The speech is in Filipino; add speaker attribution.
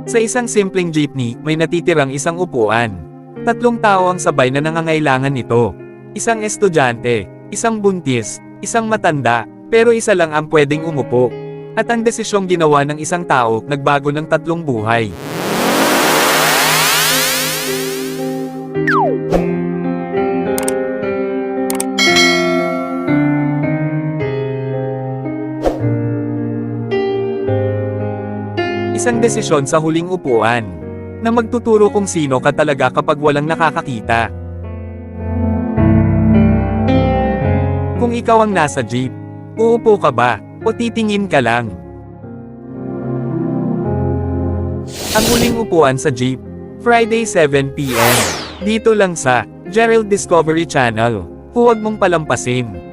Speaker 1: Sa isang simpleng jeepney, may natitirang isang upuan. 3 tao ang sabay na nangangailangan nito. Isang estudyante, isang buntis, isang matanda, pero isa lang ang pwedeng umupo. At ang desisyong ginawa ng isang tao, nagbago ng 3 buhay. Isang desisyon sa huling upuan, na magtuturo kung sino ka talaga kapag walang nakakakita. Kung ikaw ang nasa jeep, uupo ka ba, o titingin ka lang? Ang huling upuan sa jeep, Friday 7 PM. Dito lang sa Gerald Discovery Channel. Huwag mong palampasin.